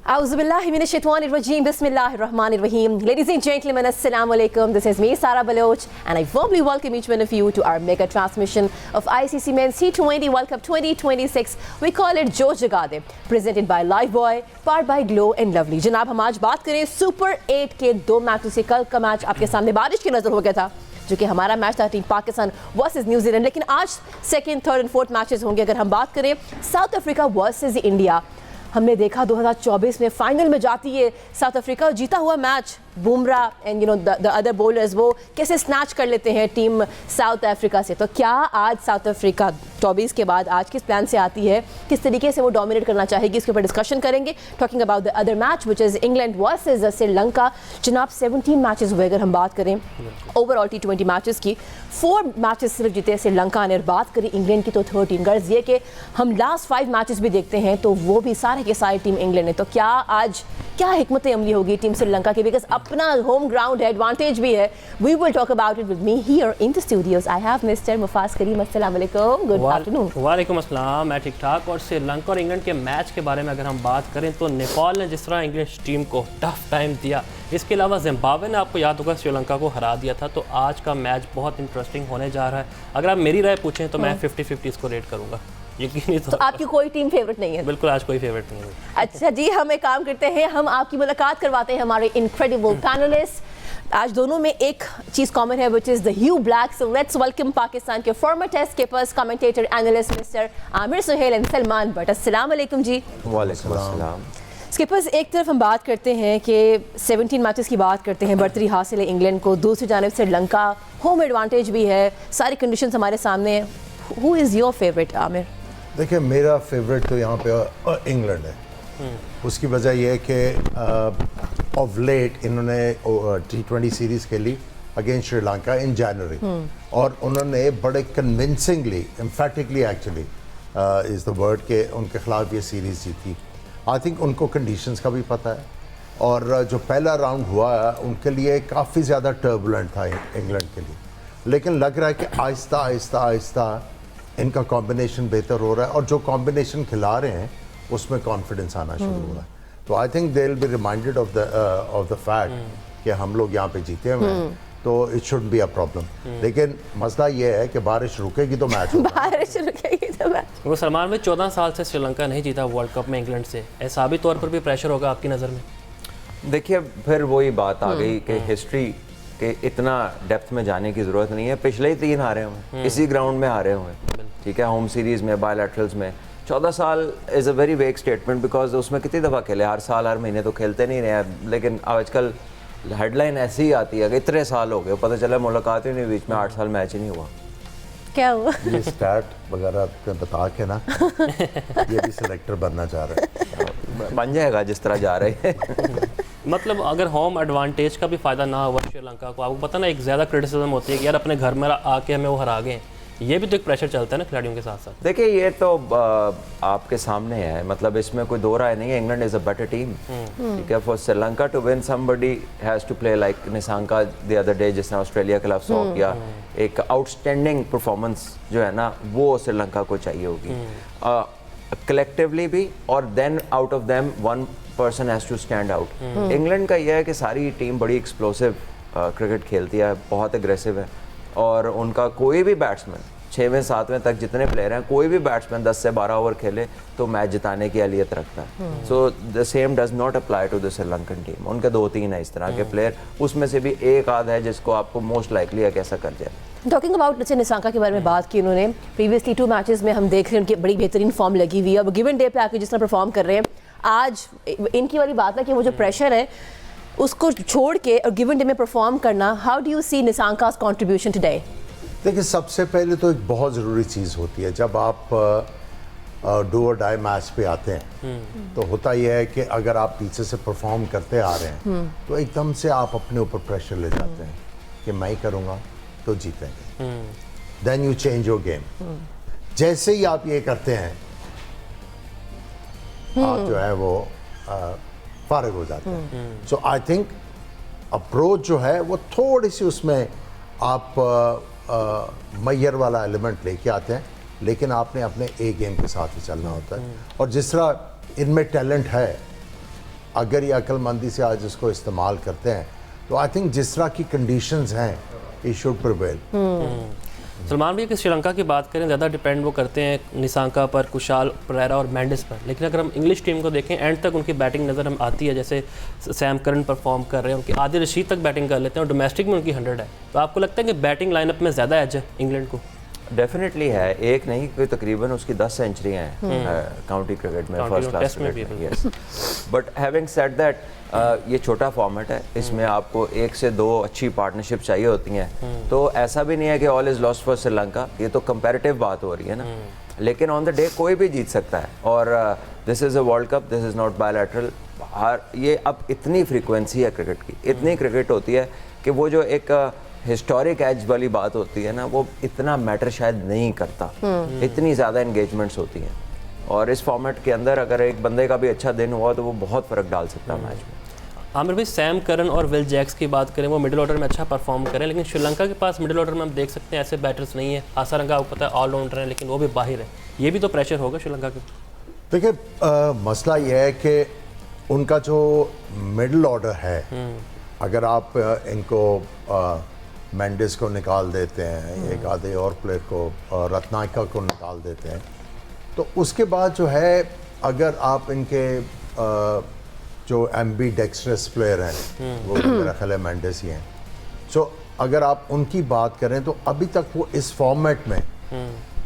Auzubillahiminashaitanirrajim. Bismillahirrahmanirrahim. Ladies and gentlemen, Assalamu alaikum. This is me, Sara Baloch, and I warmly welcome each one of you to our mega transmission of ICC Men's T20 World Cup 2026. We call it Jo Jagade, presented by Lifebuoy, powered by Glow and Lovely. जनाब हम आज बात करें super 8 के दो मैचों से। कल का मैच आपके सामने बारिश की नजर हो गया था, जो कि हमारा मैच था टीम पाकिस्तान वर्सेस न्यूजीलैंड। लेकिन आज second, third and fourth matches होंगे। अगर हम बात करें साउथ अफ्रीका वर्सेस इंडिया, हमने देखा 2024 में फाइनल में जाती है साउथ अफ्रीका, जीता हुआ match Bumrah and the other bowlers वो कैसे स्नैच कर लेते हैं टीम साउथ अफ्रीका से। तो क्या आज साउथ अफ्रीका 24 के बाद आज किस प्लान से आती है, किस तरीके से वो डोमिनेट करना चाहेगी, इसके ऊपर डिस्कशन करेंगे। Talking about the other match which is England versus Sri Lanka. जनाब 17 मैचेस हुए। अगर हम बात करें ओवरऑल T20 मैचेस की, 4 मैचेस सिर्फ जीते श्रीलंका ने। और बात करें इंग्लैंड की तो 13। गर्ज ये कि हम लास्ट 5 मैचेस भी देखते हैं तो वो भी सारे के सारे टीम इंग्लैंड ने। तो क्या आज क्या हिकमत अमली होगी टीम श्रीलंका की, बिकॉज अपना होम ग्राउंड है, एडवांटेज भी है। We will talk about it with me here in the studios. I have mister Mufas Karim. अस्सलाम वालेकुम, गुड आफ्टरनून। वालेकुम अस्सलाम, मैं ठीक ठाक। और श्रीलंका और इंग्लैंड के मैच के बारे में अगर हम बात करें तो नेपाल ने जिस तरह इंग्लिश टीम को टफ टाइम दिया, इसके अलावा जिम्बाब्वे ने आपको याद होगा श्रीलंका को हरा दिया था। तो आज का मैच बहुत इंटरेस्टिंग होने जा रहा है। अगर आप मेरी राय पूछें तो मैं 50-50 इसको रेट करूँगा। यकीनी तो आपकी कोई टीम फेवरेट नहीं है? बिल्कुल, आज कोई फेवरेट नहीं है। अच्छा जी, हम एक काम करते हैं, हम आपकी मुलाकात करवाते हैं हमारे इनक्रेडिबल पैनलिस्ट। आज दोनों में एक चीज कॉमन है, which is the hue black. So let's welcome Pakistan के former test keepers, commentator, analyst mister Aamir Sohail and Salman Butt. अस्सलाम वालेकुम जी। वालेकुम अस्सलाम। स्किपर्स, एक तरफ हम बात करते हैं कि 17 मैचेस की बात करते हैं, बढ़तरी हासिल है इंग्लैंड को। दूसरी जानब श्रीलंका, होम एडवांटेज भी है, सारी कंडीशंस हमारे सामने। Who is your favourite Aamir? देखिए, मेरा फेवरेट तो यहाँ पे इंग्लैंड है। उसकी वजह यह है कि ऑफ लेट इन्होंने T20 सीरीज़ खेली अगेंस्ट श्रीलंका इन जनवरी, और उन्होंने बड़े convincingly, emphatically actually is the word के उनके खिलाफ ये सीरीज़ जीती। आई थिंक उनको कंडीशंस का भी पता है, और जो पहला राउंड हुआ उनके लिए काफ़ी ज़्यादा टर्बुलेंट था इंग्लैंड के लिए। लेकिन लग रहा है कि आहिस्ता आहिस्ता आहिस्ता इनका कॉम्बिनेशन बेहतर हो रहा है, और जो कॉम्बिनेशन खिला रहे हैं उसमें कॉन्फिडेंस आना शुरू हो रहा है। तो I think they will be reminded of the fact कि हम लोग यहाँ पे जीते हुए हैं, तो it should be a problem. लेकिन मसला ये है कि बारिश रुकेगी तो मैच बारिश रुकेगी तो मैच। वो सलमान में 14 साल से श्रीलंका नहीं जीता वर्ल्ड कप में इंग्लैंड से। एहसाबी तौर पर भी प्रेशर होगा आपकी नज़र में? देखिए, फिर वही बात आ गई कि हिस्ट्री के इतना डेप्थ में जाने की ज़रूरत नहीं है। पिछले ही 3 हारे हुए इसी ग्राउंड में हारे हुए, ठीक है, होम सीरीज़ में, बायलैटरल्स में। 14 साल is a very vague statement, because उसमें कितनी दफ़ा खेले, हर साल हर महीने तो खेलते नहीं रहे। लेकिन आजकल हेडलाइन ऐसी ही आती है कि इतने साल हो गए, पता चला मुलाकात ही नहीं, बीच में 8 साल मैच ही नहीं हुआ। क्या हुआ? ये स्टार्ट वगैरह बता के ना ये भी सिलेक्टर बनना चाह रहे हैं। बन जाएगा जिस तरह जा रहे हैं। मतलब अगर होम एडवांटेज का भी फ़ायदा ना हुआ श्रीलंका को, आपको पता ना एक ज़्यादा क्रिटिसिज्म होती है कि यार अपने घर में आके हमें वो हरा गए। ये भी तो एक प्रेशर चलता है ना खिलाड़ियों के साथ साथ। देखिए, ये तो आपके सामने है, मतलब इसमें कोई दो राय नहीं है। England is a better team, ठीक है। For Sri Lanka to win somebody has to play like Nishanka the other day, जिसने ऑस्ट्रेलिया के खिलाफ 100 किया। एक आउटस्टैंडिंग परफॉर्मेंस जो है ना, वो श्रीलंका को चाहिए होगी कलेक्टिवली भी, और then out of them one person has to stand out. England का यह है कि सारी टीम बड़ी एक्सप्लोसिव क्रिकेट खेलती है, बहुत एग्रेसिव है, और उनका कोई भी बैट्समैन 6वें 7वें तक जितने प्लेयर हैं, कोई भी बैट्समैन 10 से 12 ओवर खेले तो मैच जिताने की अहलियत रखता है। So the same does not apply to the Sri Lankan team. उनके 2-3 है इस तरह के प्लेयर, उसमें से भी एक आध है जिसको आपको मोस्ट लाइकली है कैसा कर जाए। टॉकिंग अबाउट जैसे निशांका के बारे में बात की उन्होंने, प्रीवियसली 2 मैचेस में हम देख रहे हैं उनकी बड़ी बेहतरीन फॉर्म लगी हुई है। अब गिवन डे पे आके जिस तरह परफॉर्म कर रहे हैं, आज इनकी वाली बात है कि वो जो प्रेशर है उसको छोड़ के और गिवन डे में परफॉर्म करना। How do you see Nishanka's contribution today? देखिए, सबसे पहले तो एक बहुत ज़रूरी चीज़ होती है जब आप डू और डाई मैच पे आते हैं, तो होता यह है कि अगर आप पीछे से परफॉर्म करते आ रहे हैं तो एकदम से आप अपने ऊपर प्रेशर ले जाते हैं कि मैं ही करूँगा तो जीतेंगे। Then you change your game. जैसे ही आप ये करते हैं, आप जो है वो फारिग हो जाते हैं। सो आई थिंक अप्रोच जो है वो थोड़ी सी उसमें आप मैयर वाला एलिमेंट लेके आते हैं, लेकिन आपने अपने ए गेम के साथ ही चलना होता है। और जिस तरह इनमें टैलेंट है अगर ये अक्लमंदी से आज इसको इस्तेमाल करते हैं तो आई थिंक जिस तरह की कंडीशंस हैं it should prevail. सलमान भाई, अगर श्रीलंका की बात करें, ज़्यादा डिपेंड वो करते हैं निसांका पर, कुशाल परेरा और मेंडिस पर। लेकिन अगर हम इंग्लिश टीम को देखें, एंड तक उनकी बैटिंग नज़र हम आती है। जैसे सैम करन परफॉर्म कर रहे हैं, उनकी आदिल रशीद तक बैटिंग कर लेते हैं और डोमेस्टिक में उनकी 100 है। तो आपको लगता है कि बैटिंग लाइनअप में ज़्यादा एज है इंग्लैंड को? डेफिनेटली है, एक नहीं कोई तकरीबन उसकी 10 सेंचुरियाँ हैं काउंटी क्रिकेट में, फर्स्ट क्लास क्रिकेट में। Yes, but having said that, ये छोटा फॉर्मेट है, इसमें आपको 1 से 2 अच्छी पार्टनरशिप चाहिए होती हैं। तो ऐसा भी नहीं है कि all is lost for Sri Lanka, ये तो कंपैरेटिव बात हो रही है ना। लेकिन ऑन द डे कोई भी जीत सकता है, और this is a world cup, this is not bilateral. ये अब इतनी फ्रीक्वेंसी है क्रिकेट की, इतनी क्रिकेट होती है कि वो जो एक हिस्टोरिक एज वाली बात होती है ना, वो इतना मैटर शायद नहीं करता। इतनी ज़्यादा एंगेजमेंट्स होती हैं, और इस फॉर्मेट के अंदर अगर एक बंदे का भी अच्छा दिन हुआ तो वो बहुत फ़र्क डाल सकता है मैच में। आमिर भाई, सैम करन और विल जैक्स की बात करें, वो मिडिल ऑर्डर में अच्छा परफॉर्म करें, लेकिन श्रीलंका के पास मिडिल ऑर्डर में हम देख सकते हैं ऐसे बैटर्स नहीं है। हासारंगा आपको पता है ऑलराउंडर है, लेकिन वो भी बाहर है। ये भी तो प्रेशर होगा श्रीलंका के। देखिए, मसला ये है कि उनका जो मिडिल ऑर्डर है, अगर आप इनको मेंडिस को निकाल देते हैं, एक आधे और प्लेयर को, रत्नायका को निकाल देते हैं, तो उसके बाद जो है, अगर आप इनके जो एम्बी डेक्स्ट्रस प्लेयर हैं, वो मेरा ख्याल है मेंडिस ही हैं। सो अगर आप उनकी बात करें तो अभी तक वो इस फॉर्मेट में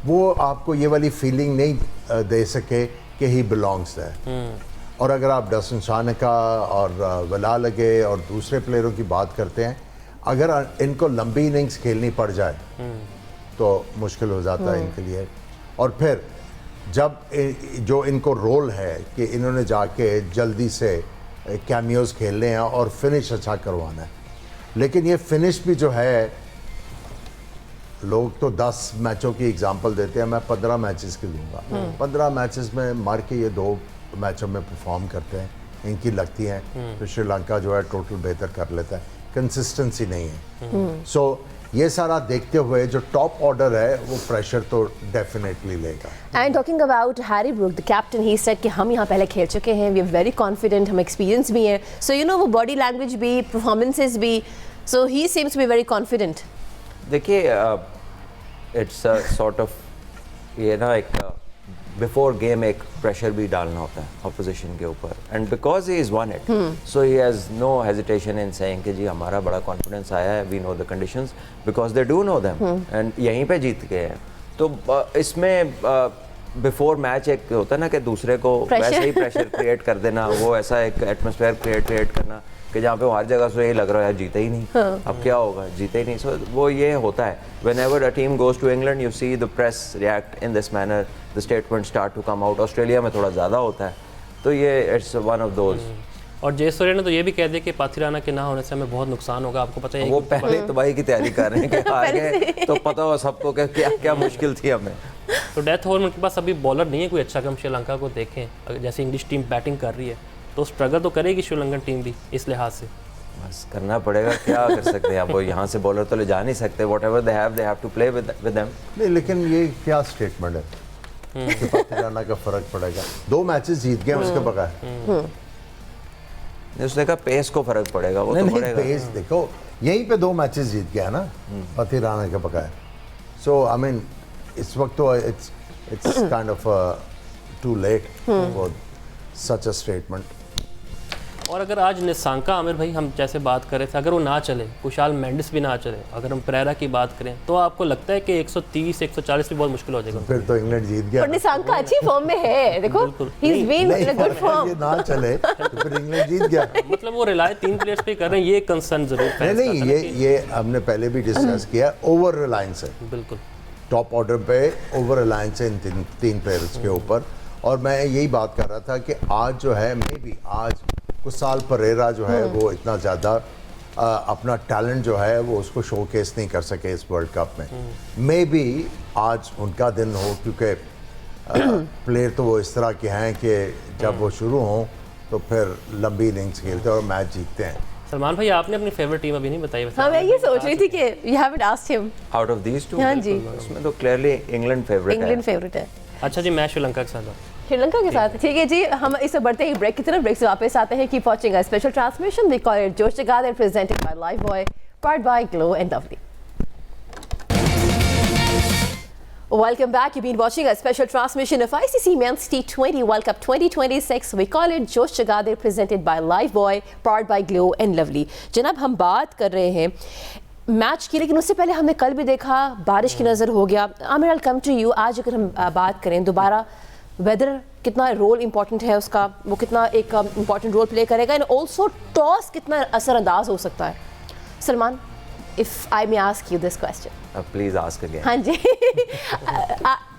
वो आपको ये वाली फीलिंग नहीं दे सके कि ही बिलोंग्स है। और अगर आप डस्टिन शानका और वला लगे और दूसरे प्लेयरों की बात करते हैं, अगर इनको लंबी इनिंग्स खेलनी पड़ जाए तो मुश्किल हो जाता है इनके लिए। और फिर जब जो इनको रोल है कि इन्होंने जाके जल्दी से कैमियोज खेलने हैं और फिनिश अच्छा करवाना है, लेकिन ये फिनिश भी जो है, लोग तो 10 मैचों की एग्जांपल देते हैं, मैं 15 मैचेस की दूंगा। 15 मैचेस में मार के ये 2 मैचों में परफॉर्म करते हैं, इनकी लगती हैं, तो श्रीलंका जो है टोटल बेहतर कर लेता है। कंसिस्टेंसी नहीं है। सो ये सारा देखते हुए जो टॉप ऑर्डर है वो प्रेशर तो डेफिनेटली लेगा। And talking about Harry Brook, the captain, he said कि हम यहाँ पहले खेल चुके हैं, वी आर वेरी कॉन्फिडेंट, हम एक्सपीरियंस भी हैं। सो यू नो, वो बॉडी लैंग्वेज भी, परफॉर्मेंसेस भी, so he seems to be very confident. देखिए, इट्स सॉर्ट ऑफ, ये ना एक बिफोर गेम एक प्रेशर भी डालना होता है अपोजिशन के ऊपर, and because he is one it, so he has no hesitation in saying कि जी हमारा बड़ा कॉन्फिडेंस आया है, we know the conditions, because they do know them, and यहीं पे जीत गए हैं। तो इसमें बिफोर मैच एक होता है ना कि दूसरे को वैसे ही प्रेशर क्रिएट कर देना, वो ऐसा एक एटमॉस्फेयर क्रिएट करना कि जहाँ पे हर जगह से यही लग रहा है जीते ही नहीं, अब क्या होगा, जीते ही नहीं। सो वो ये होता है, whenever a team goes to England, you see the press react in this manner, the statement start to come out. Australia में थोड़ा ज़्यादा होता है, तो ये इट्स वन ऑफ दोज। और जयसूर्या ने तो ये भी कह दिया कि पाथिराना के ना होने से हमें बहुत नुकसान होगा। आपको पता है वो पहले तबाही की तैयारी कर रहे हैं कि हार गए तो पता हो सबको कि क्या क्या मुश्किल थी हमें। तो डेथ ओवर में उनके पास अभी बॉलर नहीं है कोई अच्छा। कम श्रीलंका को देखें, अगर जैसे इंग्लिश टीम बैटिंग कर रही है तो स्ट्रगल तो करेगी श्रीलंकन टीम भी इस लिहाज से। बस करना पड़ेगा, क्या कर सकते हैं आप, वो यहाँ से बॉलर तो ले जा नहीं सकते, whatever they have to play with them. नहीं, लेकिन ये क्या स्टेटमेंट है कि पाकिस्तान का फर्क पड़ेगा, 2 मैचेस जीत गए उसके बगैर। उसने कहा पेस को फर्क पड़ेगा, वो तो पड़ेगा। पेस देखो, यहीं पे 2 मैचेस जीत गया ना पाकिस्तान के बगैर। सो आई मीन इस वक्त तो it's kind of too late for such a statement. और अगर आज निसांका, आमिर भाई, हम जैसे बात कर रहे थे, अगर वो ना चले, कुशाल मेंडिस भी ना चले, अगर हम परेरा की बात करें, तो आपको लगता है कि 130 140 भी बहुत मुश्किल हो जाएगा? फिर तो इंग्लैंड जीत गया। पर निसांका अच्छी फॉर्म में है, देखो, he is been in a good form. ये ना चले तो फिर इंग्लैंड जीत गया। मतलब वो रिलाय 3 प्लेयर्स पे कर रहे हैं, ये कंसर्न जरूर है। नहीं, ये हमने पहले भी डिस्कस किया, ओवर रिलायंस है। बिल्कुल, टॉप ऑर्डर पे ओवर रिलायंस है इन 3 प्लेयर्स के ऊपर। और मैं यही बात कर रहा था कि आज जो है, मे बी आज कुछ साल परेरा जो है वो इतना ज़्यादा अपना टैलेंट जो है वो उसको शोकेस नहीं कर सके इस वर्ल्ड कप में। मे बी आज उनका दिन हो, क्योंकि प्लेयर तो वो इस तरह के हैं कि जब वो शुरू हों तो फिर लंबी इनिंग्स खेलते हैं और मैच जीतते हैं। सलमान भाई, आपने अपनी फेवरेट टीम अभी नहीं बताई। हाँ, मैं ये सोच रही थी कि you haven't asked him. Out of these 2, हाँ जी, उसमें तो क्लियरली इंग्लैंड फेवरेट है। इंग्लैंड फेवरेट है। अच्छा जी, मैं श्रीलंका के साथ हूँ। श्रीलंका के साथ ठीक है जी। हम इसे बढ़ते ही ब्रेक की तरफ, ब्रेक से वापस आते हैं। Keep watching a special transmission we call it Josh Jagade, presented by Lifebuoy, powered by Glow and Lovely. Welcome back. You've been watching a special transmission of ICC Men's T20 World Cup 2026. We call it Josh Jagade, presented by Live Boy, powered by Glow and Lovely. जनाब, हम बात कर रहे हैं match की, लेकिन उससे पहले हमने कल भी देखा बारिश की नज़र हो गया। Aamir, I'll come to you. आज अगर हम बात करें दोबारा, वेदर कितना रोल इम्पॉर्टेंट है उसका, वो कितना एक इम्पॉर्टेंट रोल प्ले करेगा, एंड ऑल्सो टॉस कितना असरअंदाज हो सकता है। Salman, if I may ask you this question. Please ask again. हाँ जी।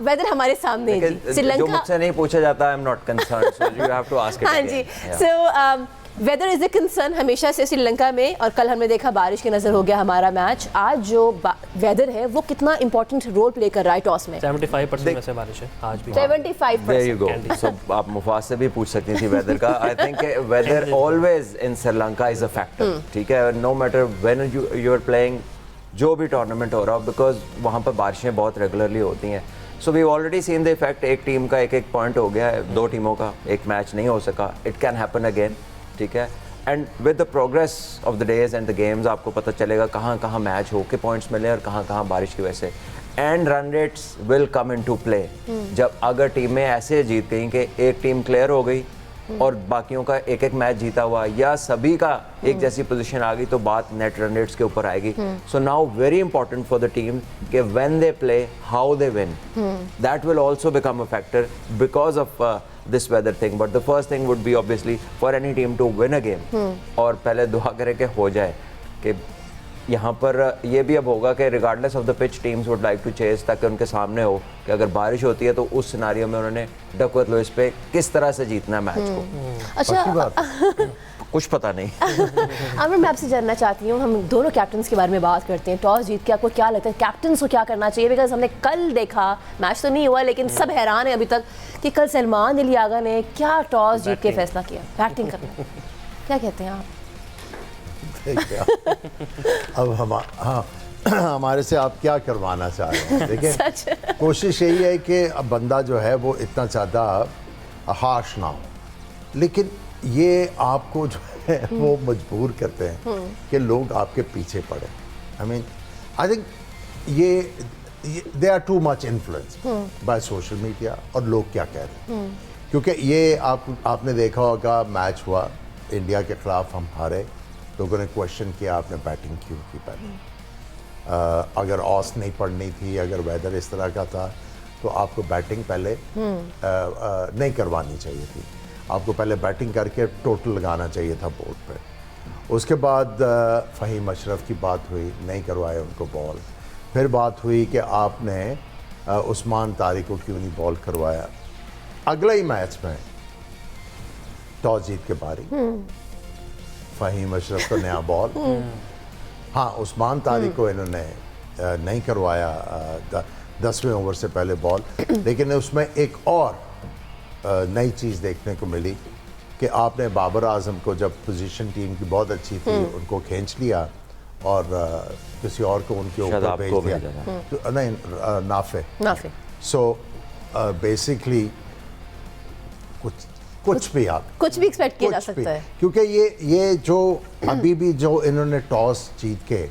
वेदर हमारे सामने है जी, श्रीलंका। जो मुझसे नहीं पूछा जाता, I am not concerned, so you have to ask it हाँ अगेन। जी। So weather is a concern हमेशा से श्रीलंका में, और कल हमने देखा बारिश की नजर हो गया हमारा मैच। आज जो वेदर है वो कितना इंपॉर्टेंट रोल प्ले कर रहा है टॉस में। 75% में से बारिश है आज भी। 75%। There you go. So आप मुफास से भी पूछ सकती थी वेदर का। I think weather always in Sri Lanka is a factor. ठीक है, no matter when you are playing, जो भी टूर्नामेंट हो रहा हो, बिकॉज वहाँ पर बारिशें बहुत रेगुलरली होती हैं। So we already seen the effect. एक टीम का एक पॉइंट हो गया है, दो टीमों का एक मैच नहीं हो सका। इट कैन हैपन अगेन, ठीक है। And with the progress of the days and the games आपको पता चलेगा कहाँ कहाँ मैच हो के पॉइंट्स मिले और कहाँ कहाँ बारिश की वजह से। And run rates will come into play. जब अगर टीमें ऐसे जीत गई कि एक टीम क्लियर हो गई और बाकियों का एक एक मैच जीता हुआ, या सभी का एक जैसी पोजीशन आ गई, तो बात नेट रन रेट्स के ऊपर आएगी। So now very important for the team कि when they play how they win, that will also become a factor because of this weather thing. But the first thing would be obviously for any team to win a game, और पहले दुआ करें कि हो जाए। कि यहाँ पर ये भी अब होगा कि regardless of the pitch teams would like to chase, ताकि उनके सामने हो कि अगर बारिश होती है तो उस सिनारियो में उन्होंने डकवर्थ लुइस पे किस तरह से जीतना है मैच को। अच्छा, कुछ पता नहीं। आमिर, मैं आपसे जानना चाहती हूँ, हम दोनों कैप्टन्स के बारे में बात करते हैं। टॉस जीत के आपको क्या लगता है कैप्टन्स को क्या करना चाहिए? बिकॉज हमने कल देखा, मैच तो नहीं हुआ लेकिन सब हैरान है अभी तक कि कल सलमान अली आगा ने क्या टॉस जीत के फैसला किया, बैटिंग करना। क्या कहते हैं आप? अब हाँ, हमारे से आप क्या करवाना चाह रहे हैं? देखिए, कोशिश यही है कि अब बंदा जो है वो इतना ज़्यादा हार्श ना हो, लेकिन ये आपको जो है वो मजबूर करते हैं कि लोग आपके पीछे पड़े। आई मीन, आई थिंक ये they are too much influence by social media और लोग क्या कह रहे हैं। क्योंकि ये आपने देखा होगा, मैच हुआ इंडिया के खिलाफ, हम हारे, लोगों ने क्वेश्चन किया आपने बैटिंग क्यों की पहले। अगर ऑस नहीं पड़नी थी, अगर वेदर इस तरह का था, तो आपको बैटिंग पहले नहीं करवानी चाहिए थी। आपको पहले बैटिंग करके टोटल लगाना चाहिए था बोर्ड पे। उसके बाद फ़हीम अशरफ की बात हुई, नहीं करवाए उनको बॉल। फिर बात हुई कि आपने उस्मान तारिक को क्यों नहीं बॉल करवाया। अगले ही मैच में टॉस जीत के बारी, फ़हीम अशरफ को नया बॉल। हाँ, उस्मान तारिक को इन्होंने नहीं करवाया 10वें ओवर से पहले बॉल, लेकिन उसमें एक और नई चीज़ देखने को मिली कि आपने बाबर आजम को, जब पोजीशन टीम की बहुत अच्छी थी, उनको खींच लिया और किसी और को उनके ऊपर भेज दिया। तो नहीं, नाफे। सो बेसिकली कुछ भी एक्सपेक्ट किया जा सकता है, क्योंकि ये जो अभी भी जो इन्होंने टॉस जीत के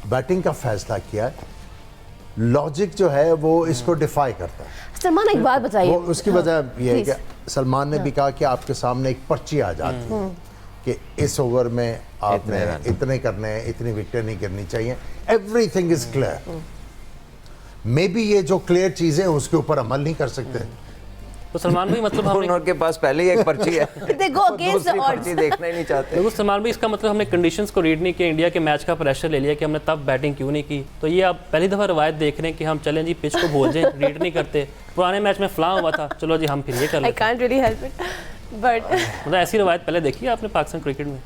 बैटिंग का फैसला किया, लॉजिक जो है वो इसको डिफाई करता है। सलमान, एक बात बताइए। उसकी वजह ये है कि सलमान ने भी कहा कि आपके सामने एक पर्ची आ जाती है कि इस ओवर में आपने इतने करने हैं, इतनी विकेट नहीं करनी चाहिए। Everything is clear. May be ये जो क्लियर चीजें उसके ऊपर अमल नहीं कर सकते। तो सलमान भाई, मतलब उनके पास पहले ही एक पर्ची है, They go against the odds. पर्ची देखना ही नहीं चाहते। देखो सलमान भाई, इसका मतलब हमने कंडीशंस को रीड नहीं किया, इंडिया के मैच का प्रेशर ले लिया कि हमने तब बैटिंग क्यों नहीं की। तो ये आप पहली दफ़ा रवायत देख रहे हैं कि हम चलें जी पिच को भूल जाएं, रीड नहीं करते। पुराने मैच में फ्ला हुआ था, चलो जी हम फिर ये कर लेते हैं। I can't really help it, but मतलब ऐसी रवायत पहले देखी है आपने पाकिस्तान क्रिकेट में?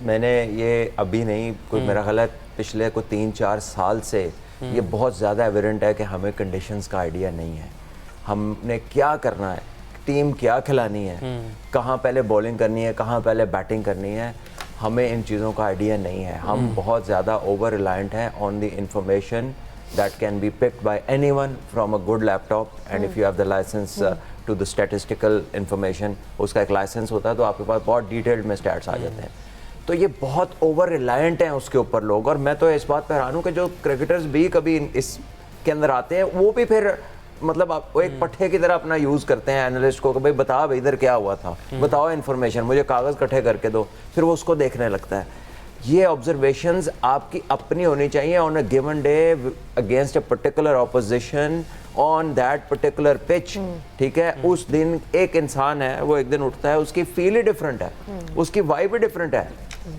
मैंने ये अभी नहीं, कोई मेरा ख्याल है पिछले कोई 3-4 साल से ये बहुत ज़्यादा एविडेंट है कि हमें कंडीशंस का आइडिया नहीं है। हमने क्या करना है, टीम क्या खिलानी है, कहाँ पहले बॉलिंग करनी है, कहाँ पहले बैटिंग करनी है, हमें इन चीज़ों का आइडिया नहीं है। हम बहुत ज़्यादा ओवर रिलायंट हैं on the information that can be picked by anyone from a good laptop, and if you have the license to the statistical information, उसका एक लाइसेंस होता है तो आपके पास बहुत डिटेल्ड में स्टैट्स आ जाते हैं। तो ये बहुत ओवर रिलायंट हैं उसके ऊपर लोग, और मैं तो इस बात पर हैरान हूँ कि जो क्रिकेटर्स भी कभी इसके अंदर आते हैं वो भी फिर मतलब आप वो एक पट्टे की तरह अपना यूज़ करते हैं एनालिस्ट को कि भाई बता भाई इधर क्या हुआ था, बताओ इन्फॉर्मेशन, मुझे कागज़ इकट्ठे करके दो, फिर वो उसको देखने लगता है। ये ऑब्जर्वेशंस आपकी अपनी होनी चाहिए on a given day against a particular opposition on that particular pitch, ठीक है। उस दिन एक इंसान है, वो एक दिन उठता है, उसकी फील ही डिफरेंट है, उसकी वाइब ही डिफरेंट है,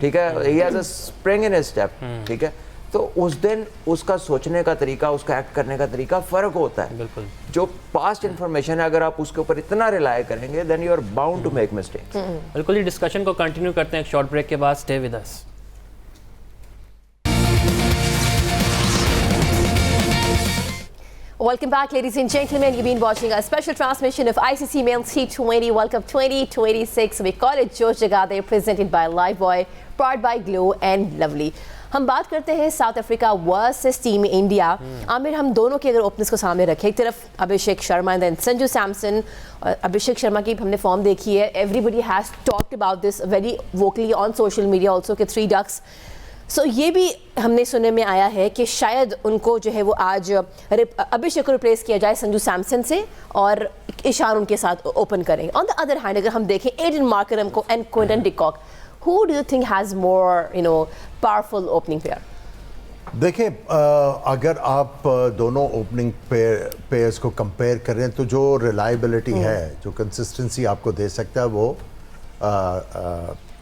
ठीक है। He has a spring in his step, ठीक है। तो उस दिन उसका सोचने का तरीका, उसका एक्ट करने का तरीका फ़र्क होता है। बिल्कुल। जो पास्ट इन्फॉर्मेशन है अगर आप उसके ऊपर इतना रिलाय करेंगे then you are bound to make mistakes. बिल्कुल, ये डिस्कशन को कंटिन्यू करते हैं एक शॉर्ट ब्रेक के बाद। Stay with us. Welcome back, ladies and gentlemen. You've been watching a special transmission of ICC Men's T20 World Cup 2026. We call it Josh Jagade, presented by Liveboy, powered by Glow and Lovely. हम बात करते हैं south Africa versus team India. Aamir, हम दोनों के अगर openers को सामने रखें, एक तरफ अभिषेक शर्मा एंड देन संजू सैमसन। अभिषेक शर्मा की हमने फॉर्म देखी है, everybody has talked about this very vocally on social media also के 3 डक्स। सो ये भी हमने सुनने में आया है कि शायद उनको जो है वो आज अभिषेक को रिप्लेस किया जाए संजू सैमसन से और ईशान उनके साथ ओपन करें। ऑन द अदर हैंड अगर हम देखें एडन मार्करम को and Quinton de Kock, who do you think has more powerful opening pair? देखिए, अगर आप दोनों ओपनिंग पेयर्स को कंपेयर करें तो जो रिलायबिलिटी है, जो कंसिस्टेंसी आपको दे सकता है वो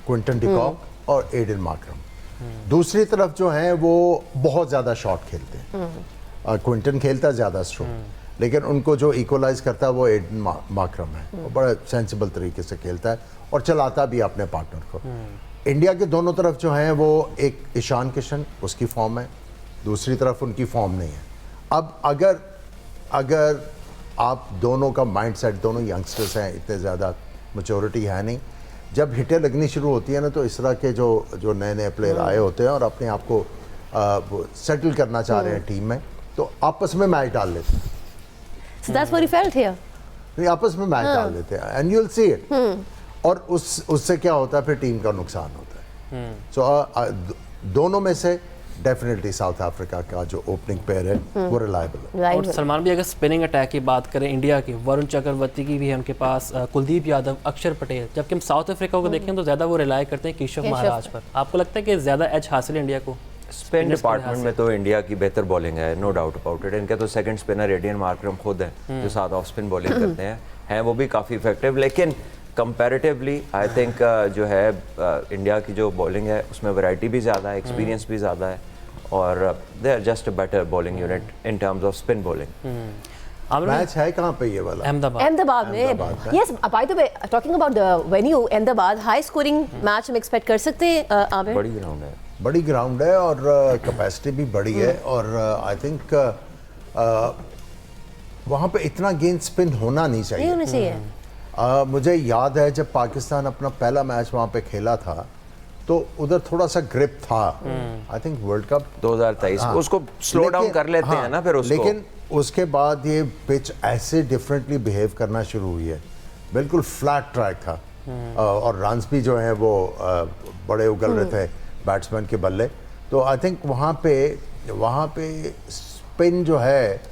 क्विंटन डिकॉक और एडन मार्करम। दूसरी तरफ जो है वो बहुत ज़्यादा शॉट खेलते हैं। क्विंटन खेलता है ज़्यादा स्ट्रोक, लेकिन उनको जो इक्वलाइज करता है वो एडन मार्करम है। वो बड़ा सेंसिबल तरीके से खेलता है और चलाता भी अपने पार्टनर को। इंडिया के दोनों तरफ जो हैं वो एक ईशान किशन, उसकी फॉर्म है, दूसरी तरफ उनकी फॉर्म नहीं है। अब अगर आप दोनों का माइंडसेट, दोनों यंगस्टर्स हैं, इतने ज़्यादा मैच्योरिटी है नहीं, जब हिटें लगनी शुरू होती है ना तो इस तरह के जो नए प्लेयर आए होते हैं और अपने आप को सेटल करना चाह रहे हैं टीम में, तो आपस में मैच डाल लेते हैं। So that's what he felt here. नहीं, आपस में मैच डाल लेते हैं and you will see it. और उससे क्या होता है, फिर टीम का नुकसान होता है। सो दोनों में से डेफिनेटली साउथ अफ्रीका का जो ओपनिंग पेयर है वो रिलायबल है। और सलमान भी अगर स्पिनिंग अटैक की बात करें इंडिया की, वरुण चक्रवर्ती की भी है उनके पास, कुलदीप यादव, अक्षर पटेल। जबकि हम साउथ अफ्रीका को देखें तो ज़्यादा वो रिलाय करते हैं केशव महाराज पर। आपको लगता है कि ज़्यादा एज हासिल इंडिया को? स्पिन डिपार्टमेंट में तो इंडिया की बेहतर बॉलिंग है, नो डाउट अबाउट इट। इनके तो सेकंड स्पिनर एडन मार्करम खुद हैं जो साथ ऑफ स्पिन बॉलिंग करते हैं वो भी काफ़ी इफेक्टिव। लेकिन कंपैरेटिवली आई थिंक जो है इंडिया की जो बॉलिंग है उसमें वैरायटी भी ज़्यादा है, एक्सपीरियंस भी ज़्यादा है, और they are just a better bowling unit in terms of spin bowling. Match है कहाँ पे ये वाला? अहमदाबाद में। Yes, by the way talking about the venue Ahmedabad, high scoring match हम एक्सपेक्ट कर सकते हैं आमिर? बड़ी ग्राउंड है, बड़ी ग्राउंड है और कैपेसिटी भी बड़ी है, और आई थिंक वहाँ पे इतना गेंद स्पिन होना नहीं चाहिए। नहीं होना चाहिए। मुझे याद है जब पाकिस्तान अपना पहला मैच वहाँ पे खेला था तो उधर थोड़ा सा ग्रिप था। आई थिंक वर्ल्ड कप 2023 उसको स्लो डाउन कर लेते हैं ना फिर उसको। लेकिन उसके बाद ये पिच ऐसे डिफरेंटली बिहेव करना शुरू हुई है, बिल्कुल फ्लैट ट्रैक था और रन्स भी जो हैं वो बड़े उगल रहे थे बैट्समैन के बल्ले। तो आई थिंक वहाँ पे स्पिन जो है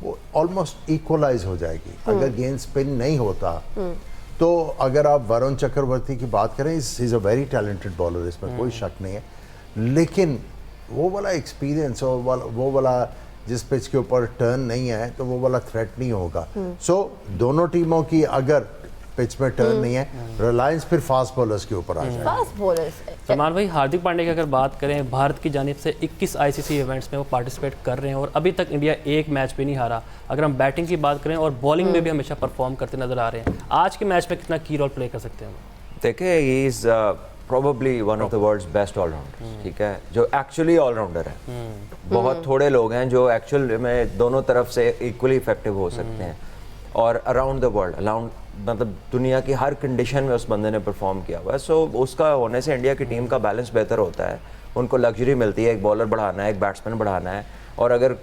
वो ऑलमोस्ट इक्वलाइज हो जाएगी अगर गेंद स्पिन नहीं होता। तो अगर आप वरुण चक्रवर्ती की बात करें, is a very talented bowler, इसमें कोई शक नहीं है, लेकिन वो वाला एक्सपीरियंस और वो वाला जिस पिच के ऊपर टर्न नहीं है तो वो वाला थ्रेट नहीं होगा। सो दोनों टीमों की अगर पिच में टर्न नहीं है, रिलायंस फिर फास्ट बॉलर्स के ऊपर आ जाए। Fast bowlers. सलमान भाई, हार्दिक पांड्या की अगर बात करें, भारत की जानिब से 21 आईसीसी इवेंट्स में वो पार्टिसिपेट कर रहे हैं और अभी तक इंडिया एक मैच भी नहीं हारा। अगर हम बैटिंग की बात करें और बॉलिंग में भी हमेशा परफॉर्म करते नजर आ रहे हैं, आज के मैच में कितना की रोल प्ले कर सकते हैं? देखिए, he is probably one of the world's best allrounder, ठीक है, जो एक्चुअली ऑलराउंडर है। बहुत थोड़े लोग हैं जो एक्चुअल में दोनों तरफ से इक्वली इफेक्टिव हो सकते हैं, और अराउंड द वर्ल्ड, मतलब दुनिया की हर कंडीशन में उस बंदे ने परफॉर्म किया हुआ है। सो उसका होने से इंडिया की टीम का बैलेंस बेहतर होता है, उनको लग्जरी मिलती है, एक बॉलर बढ़ाना है, एक बैट्समैन बढ़ाना है, और अगर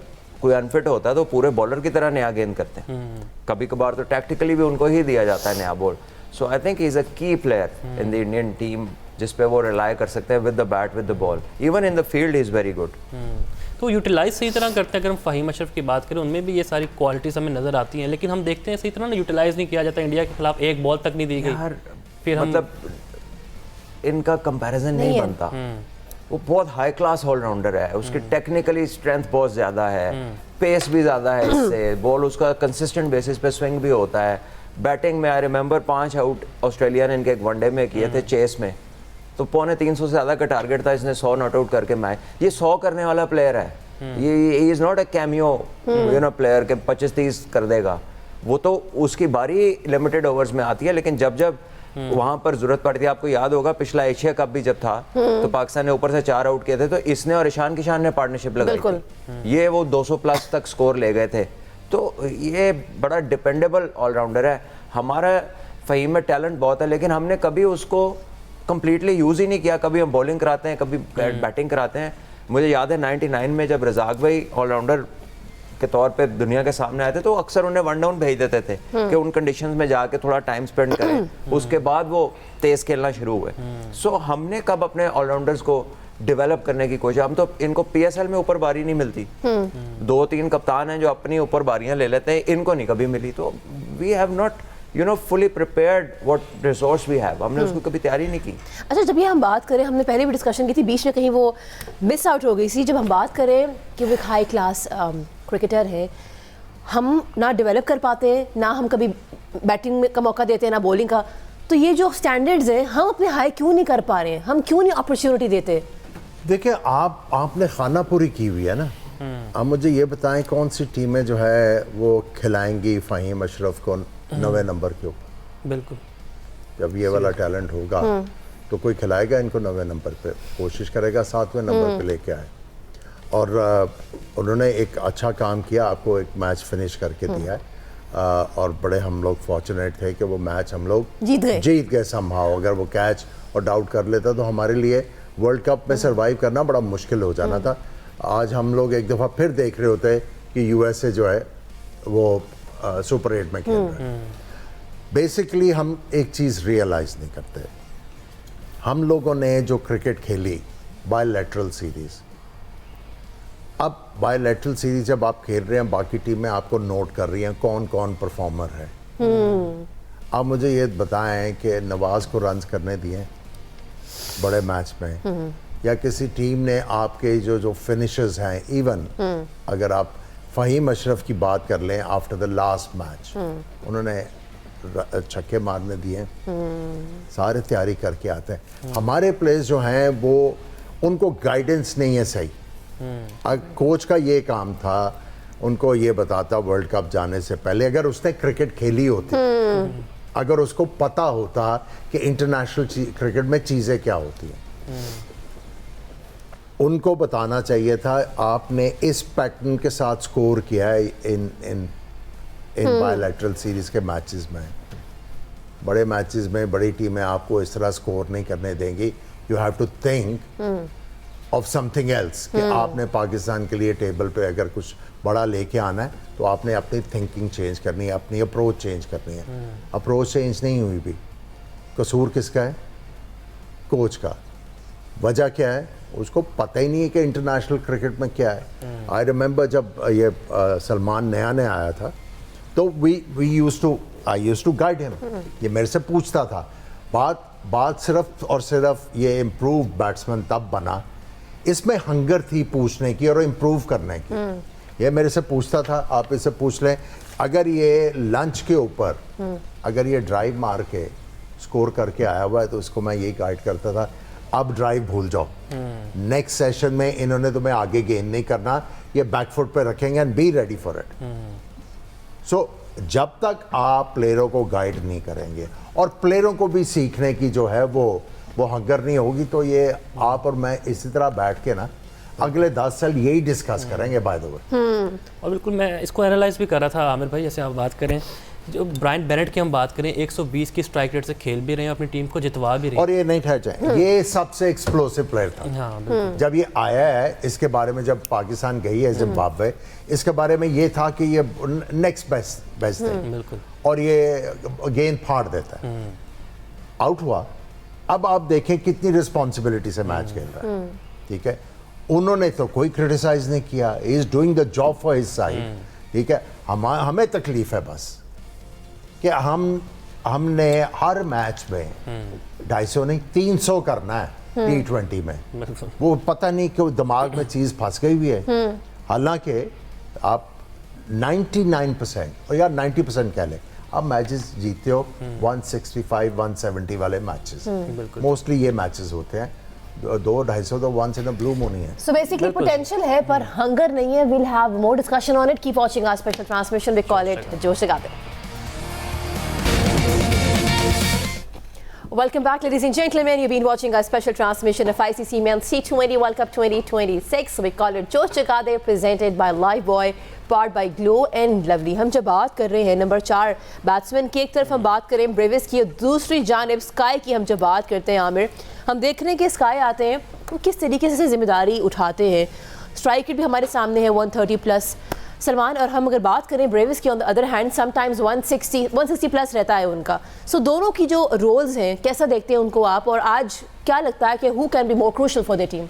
कोई अनफिट होता है तो पूरे बॉलर की तरह नया गेंद करते हैं, कभी कभार तो टैक्टिकली भी उनको ही दिया जाता है नया ball. So I think he is a key player in the Indian team जिस पे वो रिलाई कर सकते हैं with the bat with the ball, even in the field is very good. तो यूटिलाइज सही तरह करते हैं। अगर हम फ़हीम अशरफ की बात करें उनमें भी ये सारी क्वालिटीज़ हमें नज़र आती हैं, लेकिन हम देखते हैं सही तरह ना यूटिलाइज नहीं किया जाता। इंडिया के खिलाफ एक बॉल तक नहीं दी गई, फिर हम मतलब इनका कंपैरिजन नहीं बनता। वो बहुत हाई क्लास ऑलराउंडर है, उसकी टेक्निकली स्ट्रेंथ बहुत ज़्यादा है, पेस भी ज़्यादा है, इससे बॉल उसका कंसिस्टेंट बेसिस पे स्विंग भी होता है। बैटिंग में आई रिमेंबर 5 आउट ऑस्ट्रेलिया ने इनके एक वनडे में किए थे चेस में, तो 350 से ज़्यादा का टारगेट था, इसने 100 नॉट आउट करके मैच, ये 100 करने वाला प्लेयर है, ये is not a cameo you know player के 25-30 कर देगा। वो तो उसकी बारी लिमिटेड ओवर्स में आती है, लेकिन जब जब वहां पर जरूरत पड़ती है, आपको याद होगा पिछला एशिया कप भी जब था तो पाकिस्तान ने ऊपर से 4 आउट किए थे, तो इसने और ईशान किशान ने पार्टनरशिप लगाई थी, ये वो 200 प्लस तक स्कोर ले गए थे। तो ये बड़ा डिपेंडेबल ऑलराउंडर है। हमारा फ़हीम में टैलेंट बहुत है, लेकिन हमने कभी उसको कंप्लीटली यूज़ ही नहीं किया। कभी हम बॉलिंग कराते हैं, कभी बैटिंग कराते हैं। मुझे याद है 99 में जब रज़ाक भाई ऑलराउंडर के तौर पे दुनिया के सामने आए थे, तो अक्सर उन्हें वन डाउन भेज देते थे कि उन कंडीशंस में जाके थोड़ा टाइम स्पेंड करें, उसके बाद वो तेज़ खेलना शुरू हुए। सो हमने कब अपने ऑलराउंडर्स को डेवलप करने की कोशिश, हम तो इनको PSL में ऊपर बारी नहीं मिलती, 2-3 कप्तान हैं जो अपनी ऊपर बारियां ले लेते हैं, इनको नहीं कभी मिली। तो we have not you know fully prepared what resource we have, हमने उसको कभी तैयारी नहीं की। अच्छा, जब ये हम बात करें, हमने पहले भी डिस्कशन की थी, बीच में कहीं वो मिस आउट हो गई थी, जब हम बात करें कि वो एक हाई क्लास क्रिकेटर है, हम ना डेवलप कर पाते हैं, ना हम कभी बैटिंग में का मौका देते हैं, ना बॉलिंग का, तो ये जो स्टैंडर्ड्स हैं हम अपने हाई क्यों नहीं कर पा रहे हैं, हम क्यों नहीं अपॉर्चुनिटी देते? देखिए, आपने खाना पूरी की हुई है ना। आप मुझे ये बताएं कौन सी टीमें जो है वो खिलाएंगी फ़हीम अशरफ को 9वें नंबर के ऊपर? बिल्कुल, जब ये वाला टैलेंट होगा तो कोई खिलाएगा इनको 9वें नंबर पे, कोशिश करेगा 7वें नंबर पे लेके आए। और उन्होंने एक अच्छा काम किया, आपको एक मैच फिनिश करके दिया है, और बड़े हम लोग फॉर्चुनेट थे कि वो मैच हम लोग जीत गए संभाव। अगर वो कैच और डाउट कर लेता तो हमारे लिए वर्ल्ड कप में सरवाइव करना बड़ा मुश्किल हो जाना था। आज हम लोग एक दफ़ा फिर देख रहे होते कि USA जो है वो सुपर 8 में खेल रहे हैं। बेसिकली हम एक चीज़ रियलाइज़ नहीं करते, हम लोगों ने जो क्रिकेट खेली बायलैटरल सीरीज़, अब बायलैटरल सीरीज जब आप खेल रहे हैं, बाकी टीमें आपको नोट कर रही हैं कौन कौन परफॉर्मर है। आप मुझे ये बताएं कि नवाज को रन्स करने दिए बड़े मैच में, या किसी टीम ने आपके जो फिनिशर्स हैं, इवन अगर आप फ़हीम अशरफ की बात कर लें, आफ्टर द लास्ट मैच उन्होंने छक्के मारने दिए, सारे तैयारी करके आते हैं। हमारे प्लेयर्स जो हैं वो उनको गाइडेंस नहीं है सही। कोच का ये काम था उनको ये बताता वर्ल्ड कप जाने से पहले, अगर उसने क्रिकेट खेली होती, अगर उसको पता होता कि इंटरनेशनल क्रिकेट में चीज़ें क्या होती हैं, उनको बताना चाहिए था आपने इस पैटर्न के साथ स्कोर किया है इन बायलैटरल सीरीज के मैचेस में। बड़े मैचेस में बड़ी टीमें आपको इस तरह स्कोर नहीं करने देंगी। You have to think of something else कि आपने पाकिस्तान के लिए टेबल पे अगर कुछ बड़ा लेके आना है तो आपने अपनी थिंकिंग चेंज करनी है, अपनी अप्रोच चेंज करनी है। अप्रोच चेंज नहीं हुई भी, कसूर किसका है? कोच का। वजह क्या है? उसको पता ही नहीं है कि इंटरनेशनल क्रिकेट में क्या है। आई रिमेंबर जब ये सलमान नया आया था तो I used to guide him, ये मेरे से पूछता था। बात सिर्फ और सिर्फ ये इम्प्रूव बैट्समैन तब बना, इसमें हंगर थी पूछने की और इम्प्रूव करने की। ये मेरे से पूछता था, आप इससे पूछ लें, अगर ये लंच के ऊपर अगर ये ड्राइव मार के स्कोर करके आया हुआ है तो उसको मैं यही गाइड करता था, अब ड्राइव भूल जाओ, नेक्स्ट सेशन में इन्होंने तुम्हें आगे गेंद नहीं करना, ये बैकफुट पे रखेंगे and be ready for it. So जब तक आप प्लेयरों को गाइड नहीं करेंगे और प्लेयरों को भी सीखने की जो है वो हंगर नहीं होगी, तो ये आप और मैं इसी तरह बैठ के ना अगले 10 साल यही डिस्कस करेंगे बाय द वे। और बिल्कुल मैं इसको एनालाइज भी कर रहा था आमिर भाई, जैसे आप बात करें जो ब्रायन बेनेट की हम बात करें 120 की स्ट्राइक रेट से खेल भी रहे हैं, अपनी टीम को जितवा भी रहे और ये नहीं ठहर जाए, ये सबसे एक्सप्लोसिव प्लेयर था। हैं। हाँ बिल्कुल। जब ये आया है, इसके बारे में जब पाकिस्तान गई है जिम्बाब्वे, इसके बारे में ये था कि ये नेक्स्ट बेस्ट है बिल्कुल। और ये गेंद फाड़ देता है। आउट हुआ। अब आप देखें कितनी रिस्पॉन्सिबिलिटी से मैच खेल रहा है, ठीक है। उन्होंने तो कोई क्रिटिसाइज नहीं किया, he is doing the job for his side, ठीक है। हमें तकलीफ है बस कि हमने हर मैच में 250 नहीं 300 करना है T20 में। बिल्कुल। वो पता नहीं क्यों दिमाग में चीज़ फंस गई हुई है। हालांकि आप 99% और यार 90% कह लें, आप मैचेस जीतते हो 165 170 वाले मैचेस, मोस्टली ये मैचेस होते हैं। 200-250 तो once in a blue moon ही है। So basically potential है पर हंगर नहीं है. We'll have more discussion on it. Keep watching our special transmission. We call it जोश जगाते. Welcome back, ladies and gentlemen. You've been watching our special transmission of ICC Men's T20 World Cup 2026. We call it जोश जगाते, presented by Lifebuoy, powered by Glow and Lovely. हम जब बात कर रहे हैं number 4 batsman की, एक तरफ हम बात करें ब्रेविस की, दूसरी जानिब स्काई की हम जब बात करते हैं आमिर, हम देख रहे हैं कि स्काई आते हैं वो किस तरीके से जिम्मेदारी उठाते हैं. स्ट्राइक रेट भी हमारे सामने है 130 प्लस सलमान, और हम अगर बात करें ब्रेविस की on the other hand sometimes 160 plus रहता है उनका. सो दोनों की जो रोल्स हैं कैसा देखते हैं उनको आप, और आज क्या लगता है कि who can be more crucial for the team?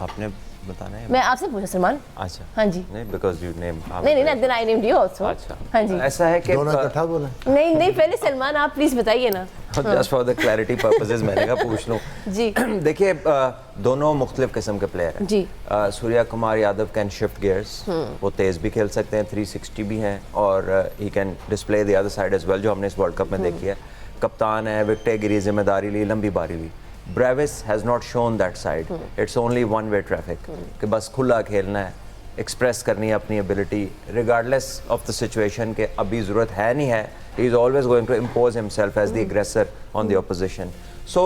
आपने बताना है? मैं आपसे पूछा सलमान. अच्छा हाँ जी. नहीं, बिकॉज यू नेम. नहीं then I named you also. अच्छा. हाँ जी. ऐसा है कि दोनों इकट्ठा बोले. नहीं पहले सलमान आप प्लीज बताइए ना. Just for the clarity purposes मैंने कहा पूछ लूं. जी. देखिए दोनों मुख्तलिफ किस्म के प्लेयर हैं. जी. Suryakumar Yadav can shift gears, वो तेज भी खेल सकते हैं, 360 भी हैं, और he can display the other side as well, जो हमने इस वर्ल्ड कप में देखी है. कप्तान है, विकेटें गिरी, जिम्मेदारी ली, लंबी बारी ली. Brevis has not shown that side. It's only one way traffic. कि बस खुला खेलना है, एक्सप्रेस करनी है अपनी ability regardless of the situation के अभी ज़रूरत है नहीं है. He is always going to impose himself as the aggressor on the opposition. So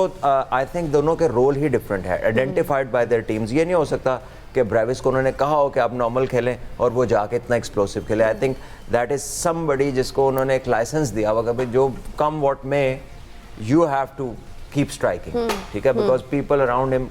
I think दोनों के रोल ही डिफरेंट है, identified by their teams. ये नहीं हो सकता कि ब्रेविस को उन्होंने कहा हो कि आप नॉर्मल खेलें और वो जाके इतना एक्सप्लोसिव खेले. I think that is somebody जिसको उन्होंने एक लाइसेंस दिया होगा कि जो come what may you have to keep striking, ठीक है, बिकॉज पीपल अराउंड हिम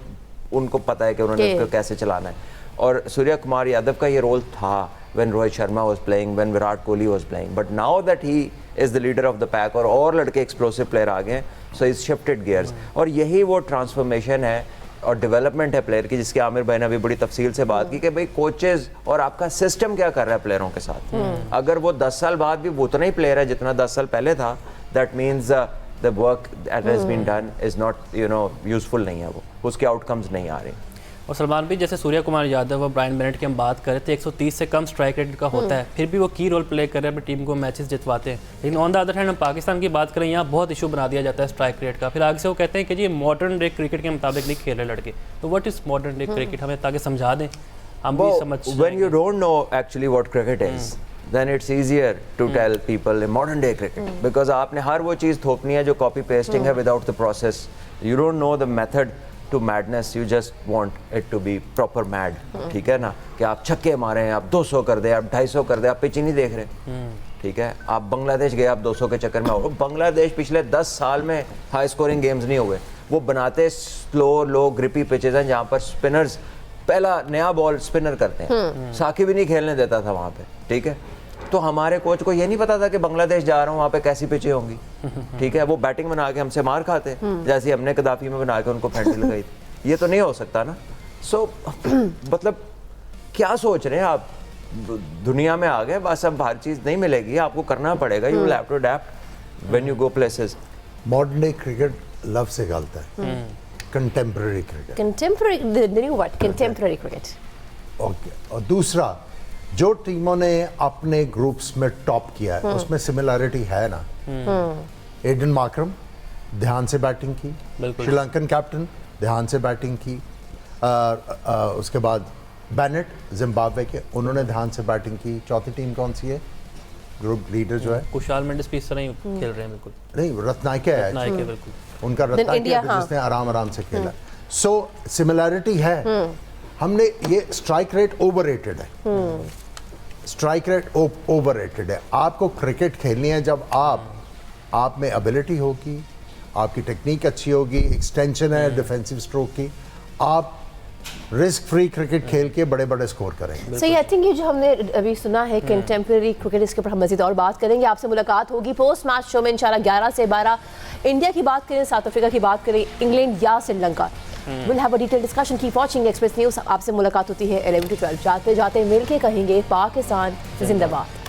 उनको पता है कि उन्होंने उसको कैसे चलाना है. और सूर्या कुमार यादव का ये रोल था when Rohit Sharma was playing, when Virat Kohli was playing, but now that he is the leader of the pack और लड़के एक्सप्लोसिव प्लेयर आ गए, सो इज शिफ्टेड गियर्स. और यही वो ट्रांसफॉर्मेशन है और डेवलपमेंट है प्लेयर की, जिसकी आमिर भाई ने अभी बड़ी तफसील से बात की कि भाई कोचेज और आपका सिस्टम क्या कर रहा है प्लेयरों के साथ. अगर वो 10 साल बाद भी वो उतना ही प्लेयर है जितना 10 साल पहले था, that means the work that has been done is not, useful नहीं है, वो उसके outcomes नहीं आ रहे. और सलमान भी जैसे सूर्या कुमार यादव और ब्रायन बेनेट की हम बात करें तो 130 से कम स्ट्राइक रेट का होता है, फिर भी वो की रोल प्ले कर रहे हैं, अपनी टीम को मैचेस जितवाते हैं. लेकिन ऑन द अदर हैंड हम पाकिस्तान की बात करें, यहाँ बहुत इशू बना दिया जाता है स्ट्राइक रेट का. फिर आगे से वो कहते हैं कि जी मॉडर्न डे क्रिकेट के मुताबिक नहीं खेल रहे लड़के. तो what is modern day cricket, हमें ताकि समझा दें हम भी समझ. When you don't know actually what cricket is, then it's easier to tell people in modern day cricket, because आपने हर वो चीज़ थोपनी है जो copy pasting है without the process. You don't know the method to madness, you just want it to be proper mad. ठीक है ना, कि आप छक्के मारें, आप 200 कर दे, आप 250 कर दे, आप पिच ही नहीं देख रहे. ठीक है, आप बांग्लादेश गए, आप 200 के चक्कर में हो. बांग्लादेश पिछले 10 साल में हाई स्कोरिंग गेम्स नहीं हुए. वो बनाते स्लो लो ग्रिपी पिचेज हैं जहाँ पर स्पिनर्स पहला नया बॉल स्पिनर करते हैं. साकी भी नहीं खेलने देता था वहाँ पे. ठीक है, तो हमारे कोच को ये नहीं पता था कि बांग्लादेश जा रहा हूँ वहाँ पे कैसी पिचें होंगी. ठीक है, वो बैटिंग बना के हमसे मार खाते जैसे हमने कदाफी में बना के उनको फेंट लगाई थी. ये तो नहीं हो सकता ना. सो मतलब क्या सोच रहे हैं आप, दुनिया में आ गए बस, अब हर चीज़ नहीं मिलेगी, आपको करना पड़ेगा. You will have to adapt when you go places. Modern day cricket लफ्ज़ से गलता है. Contemporary cricket, contemporary cricket. Okay. और दूसरा, जो टीमों ने अपने ग्रुप्स में टॉप किया है उसमें सिमिलरिटी है ना. एडन मार्क्रम ध्यान से बैटिंग की, श्रीलंकन कैप्टन ध्यान से बैटिंग की. उसके बाद बेनेट जिम्बाब्वे के, उन्होंने ध्यान से बैटिंग की. चौथी टीम कौन सी है ग्रुप लीडर जो है? कुशाल मेंडिस भी इस तरह ही खेल रहे हैं. बिल्कुल नहीं, रत्नायके है बिल्कुल, उनका रत्नायके जिसने आराम से खेला. सो सिमिलरिटी है. हमने ये स्ट्राइक रेट ओवररेटेड है. स्ट्राइक रेट ओवररेटेड है। आपको क्रिकेट खेलनी है जब आप में एबिलिटी होगी, आपकी टेक्निक अच्छी होगी, एक्सटेंशन है डिफेंसिव स्ट्रोक की, आप रिस्क फ्री क्रिकेट खेल के बड़े बड़े स्कोर करेंगे। सही, आई थिंक ये जो हमने अभी सुना है कंटेम्प्रेरी क्रिकेट, इसके ऊपर हम मज़ीद और बात करेंगे। आपसे मुलाकात होगी पोस्ट मैच शो में इंशाल्लाह 11 से 12। इंडिया की बात करें, साउथ अफ्रीका की बात करें, इंग्लैंड या Sri Lanka, will have a detail discussion. Keep watching express news. आपसे मुलाकात होती है 11 to 12। जाते जाते मिल के कहेंगे पाकिस्तान जिंदाबाद।